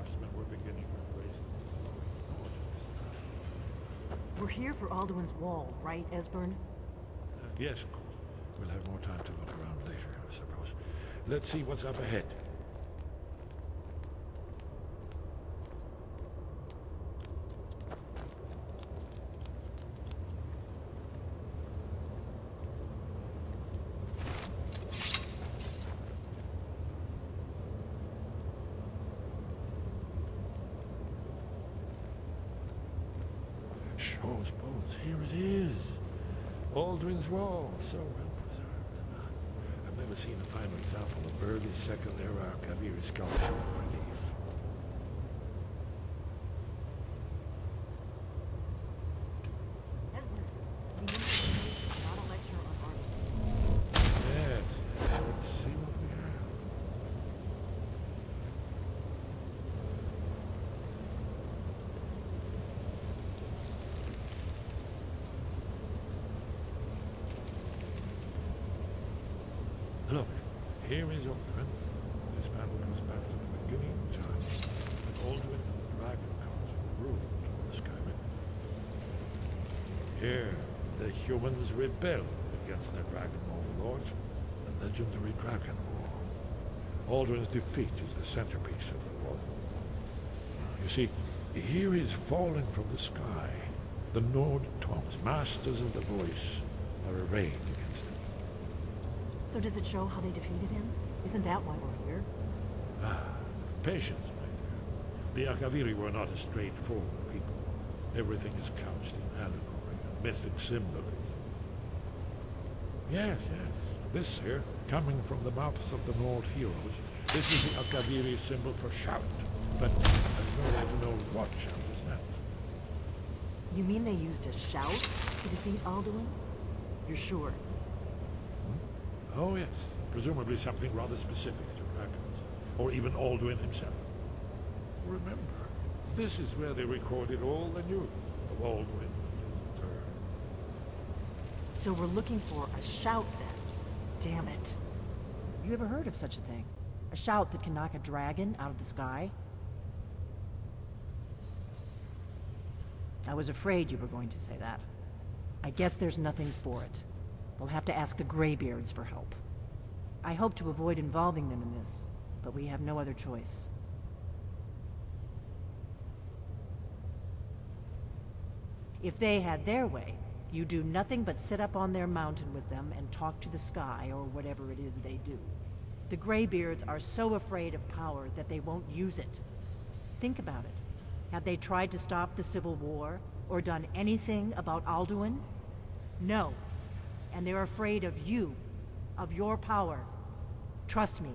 craftsmen were beginning to embrace the glowing style. We're here for Alduin's wall, right, Esbern? Yes, of course. We'll have more time to look around later, I suppose. Let's see what's up ahead. Shaw's bones, here it is. Alduin's wall, so well preserved. I've never seen a finer example of early Second Era Kaviri sculpture and relief. Esbern, not a lecture on art. Yes, let's see what we have. Look, here is Alduin. This panel goes back to the beginning of time, when Alduin and the dragon gods ruled over the Skyrim. Here, the humans rebelled against their dragon overlords, the legendary Dragon War. Alduin's defeat is the centerpiece of the war. You see, here is falling from the sky. The Nord tongues, masters of the voice, are arrayed against him. So does it show how they defeated him? Isn't that why we're here? Patience, my dear. The Akaviri were not a straightforward people. Everything is couched in allegory and mythic symbolism. Yes, yes. This here, coming from the mouths of the Nord heroes, this is the Akaviri symbol for shout. But there's no way to know what shout is meant. You mean they used a shout to defeat Alduin? You're sure? Oh yes, presumably something rather specific to dragons, or even Alduin himself. Remember, this is where they recorded all the news of Alduin and his return. So we're looking for a shout then. Damn it. You ever heard of such a thing? A shout that can knock a dragon out of the sky? I was afraid you were going to say that. I guess there's nothing for it. We'll have to ask the Greybeards for help. I hope to avoid involving them in this, but we have no other choice. If they had their way, you do nothing but sit up on their mountain with them and talk to the sky, or whatever it is they do. The Greybeards are so afraid of power that they won't use it. Think about it. Have they tried to stop the Civil War, or done anything about Alduin? No. And they're afraid of you, of your power. Trust me,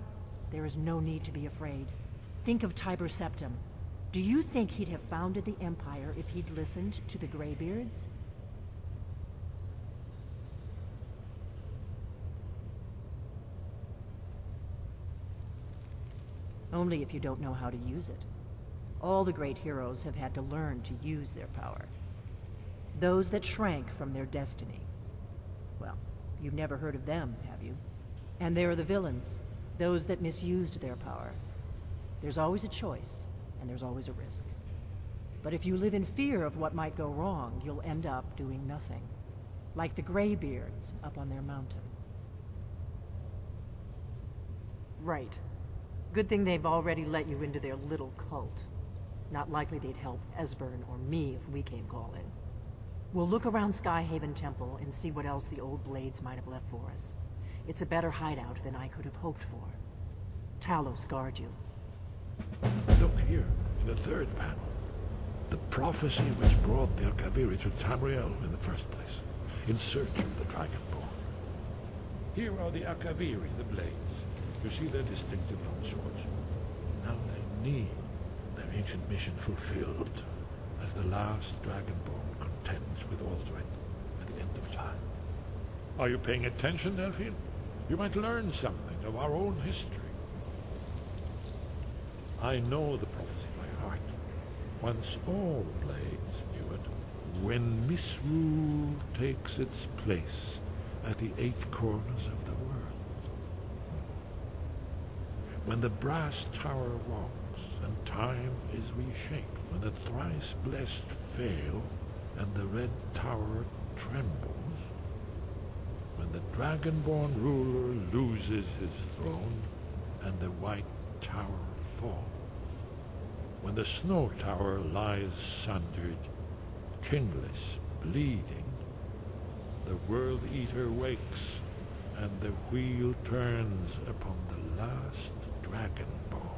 there is no need to be afraid. Think of Tiber Septim. Do you think he'd have founded the Empire if he'd listened to the Greybeards? Only if you don't know how to use it. All the great heroes have had to learn to use their power. Those that shrank from their destiny. Well, you've never heard of them, have you? And there are the villains, those that misused their power. There's always a choice, and there's always a risk. But if you live in fear of what might go wrong, you'll end up doing nothing. Like the Greybeards up on their mountain. Right. Good thing they've already let you into their little cult. Not likely they'd help Esbern or me if we came calling. We'll look around Skyhaven Temple and see what else the old blades might have left for us. It's a better hideout than I could have hoped for. Talos guard you. Look here, in the third panel. The prophecy which brought the Akaviri to Tamriel in the first place, in search of the Dragonborn. Here are the Akaviri, the blades. You see their distinctive long swords. Now they need their ancient mission fulfilled, as the last Dragonborn contends with Alduin at the end of time. Are you paying attention, Delphine? You might learn something of our own history. I know the prophecy by heart. Once all blades knew it, when misrule takes its place at the 8 corners of the world. When the brass tower rocks and time is reshaped when the thrice-blessed fail and the Red Tower trembles, when the Dragonborn ruler loses his throne and the White Tower falls, when the Snow Tower lies sundered, kingless, bleeding, the World Eater wakes and the wheel turns upon the last Dragonborn.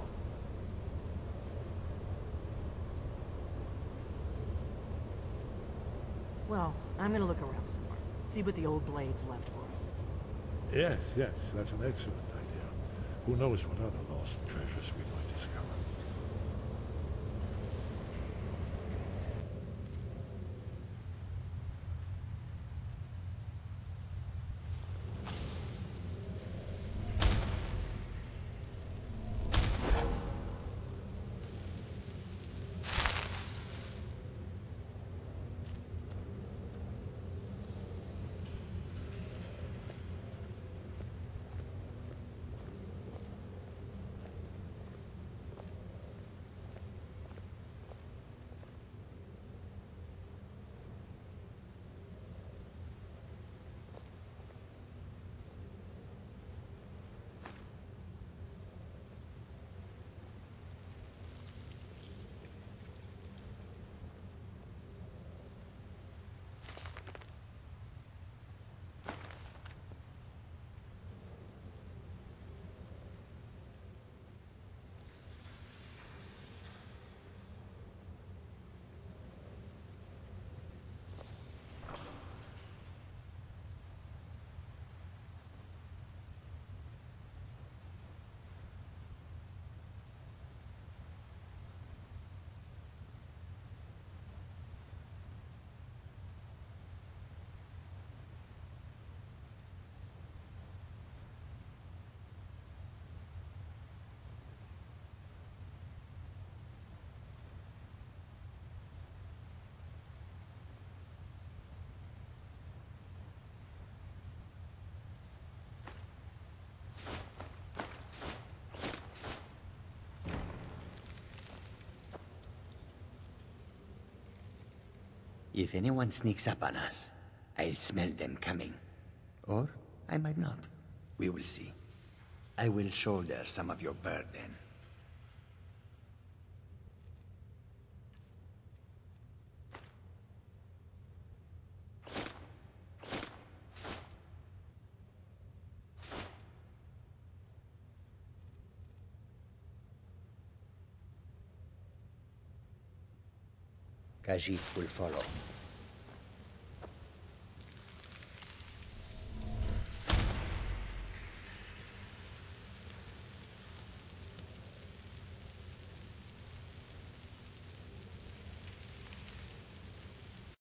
Well, I'm gonna look around some more. See what the old blades left for us. Yes, that's an excellent idea. Who knows what other lost treasures we might discover. If anyone sneaks up on us, I'll smell them coming. Or I might not. We will see. I will shoulder some of your burden. Khajiit will follow.